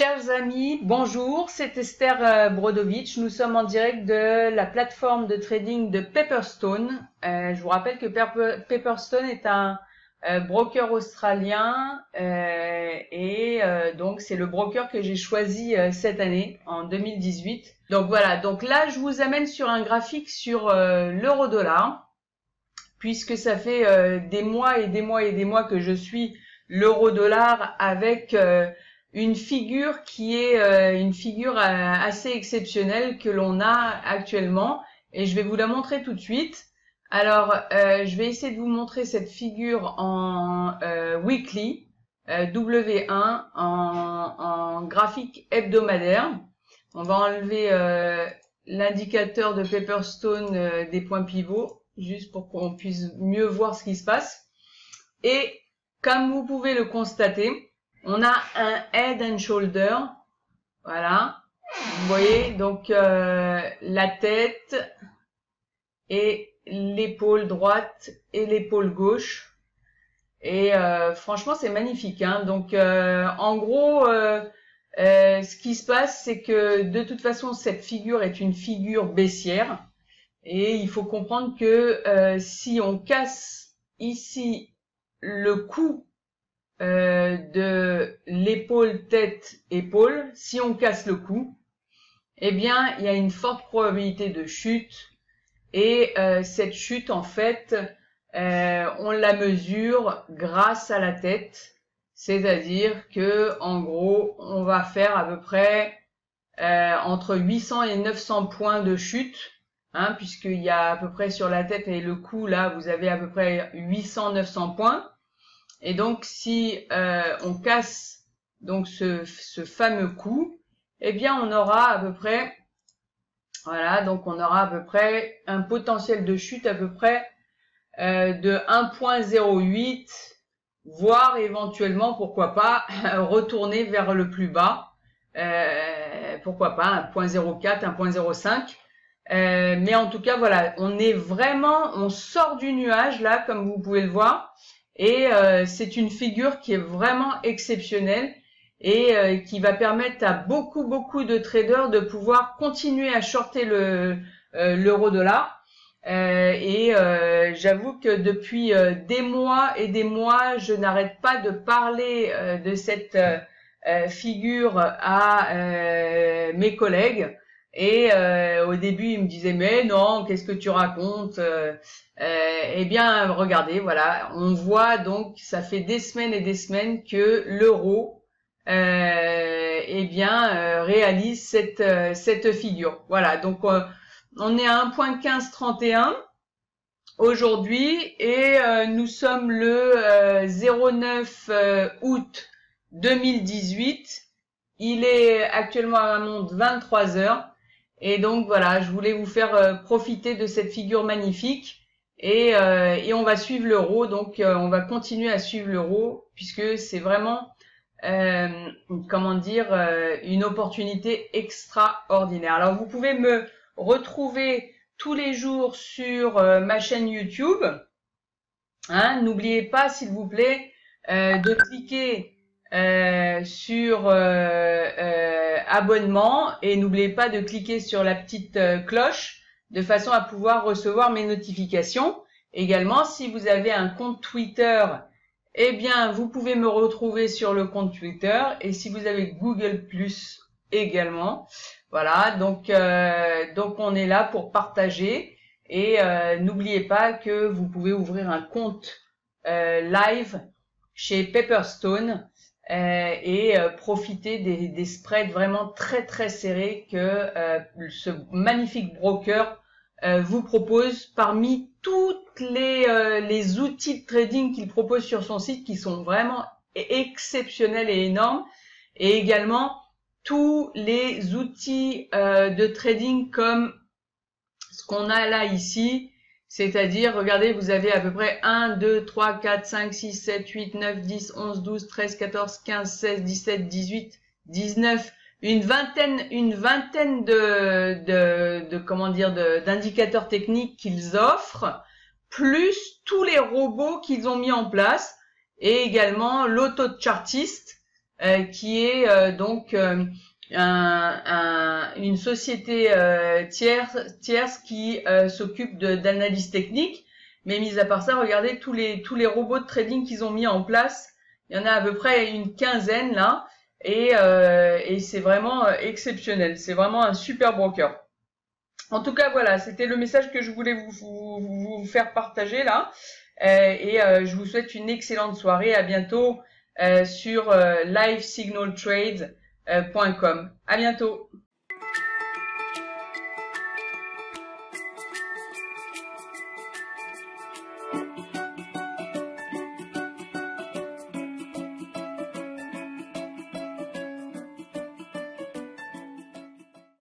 Chers amis, bonjour, c'est Esther Brodovitch. Nous sommes en direct de la plateforme de trading de Pepperstone. Je vous rappelle que Pepperstone est un broker australien donc c'est le broker que j'ai choisi cette année, en 2018. Donc voilà, donc là je vous amène sur un graphique sur l'euro-dollar, puisque ça fait des mois et des mois et des mois que je suis l'euro-dollar avec une figure qui est une figure assez exceptionnelle que l'on a actuellement, et je vais vous la montrer tout de suite. Alors, je vais essayer de vous montrer cette figure en weekly, W1, en graphique hebdomadaire. On va enlever l'indicateur de Pepperstone des points pivots, juste pour qu'on puisse mieux voir ce qui se passe. Et comme vous pouvez le constater, on a un head and shoulder, voilà, vous voyez, donc la tête et l'épaule droite et l'épaule gauche, et franchement c'est magnifique, hein. Donc en gros, ce qui se passe, c'est que de toute façon cette figure est une figure baissière, et il faut comprendre que si on casse ici le cou de l'épaule, tête, épaule, si on casse le cou, eh bien, il y a une forte probabilité de chute, et cette chute, en fait, on la mesure grâce à la tête, c'est-à-dire que, en gros, on va faire à peu près entre 800 et 900 points de chute, hein, puisqu'il y a à peu près sur la tête et le cou, là, vous avez à peu près 800-900 points. Et donc, si on casse donc ce fameux coup, eh bien, on aura à peu près, voilà, donc on aura à peu près un potentiel de chute à peu près de 1.08, voire éventuellement, pourquoi pas, retourner vers le plus bas, pourquoi pas 1.04, 1.05. Mais en tout cas, voilà, on sort du nuage là, comme vous pouvez le voir. Et c'est une figure qui est vraiment exceptionnelle, et qui va permettre à beaucoup de traders de pouvoir continuer à shorter l'euro-dollar. J'avoue que depuis des mois et des mois, je n'arrête pas de parler de cette figure à mes collègues. Et au début, ils me disaient « Mais non, qu'est-ce que tu racontes ?» Eh bien, regardez, voilà, on voit donc, ça fait des semaines et des semaines que l'euro, réalise cette figure. Voilà, donc on est à 1.1531 aujourd'hui, et nous sommes le 09 août 2018. Il est actuellement à la montre 23 heures. Et donc voilà, je voulais vous faire profiter de cette figure magnifique, et on va suivre l'euro, donc on va continuer à suivre l'euro, puisque c'est vraiment comment dire, une opportunité extraordinaire. Alors vous pouvez me retrouver tous les jours sur ma chaîne YouTube, hein. N'oubliez pas, s'il vous plaît, de cliquer sur abonnement, et n'oubliez pas de cliquer sur la petite cloche de façon à pouvoir recevoir mes notifications. Également, si vous avez un compte Twitter, eh bien vous pouvez me retrouver sur le compte Twitter, et si vous avez Google+ également. Voilà, donc on est là pour partager, et n'oubliez pas que vous pouvez ouvrir un compte live chez Pepperstone, et profiter des spreads vraiment très serrés que ce magnifique broker vous propose, parmi toutes les outils de trading qu'il propose sur son site, qui sont vraiment exceptionnels et énormes, et également tous les outils de trading comme ce qu'on a là ici. C'est-à-dire, regardez, vous avez à peu près 1, 2, 3, 4, 5, 6, 7, 8, 9, 10, 11, 12, 13, 14, 15, 16, 17, 18, 19, une vingtaine d'indicateurs techniques qu'ils offrent, plus tous les robots qu'ils ont mis en place, et également l'auto-chartiste, qui est donc une société tierce qui s'occupe d'analyse technique. Mais mis à part ça, regardez tous les robots de trading qu'ils ont mis en place. Il y en a à peu près une quinzaine là, et c'est vraiment exceptionnel. C'est vraiment un super broker. En tout cas, voilà, c'était le message que je voulais vous faire partager là. Je vous souhaite une excellente soirée. À bientôt sur livesignaltrade.com. À bientôt.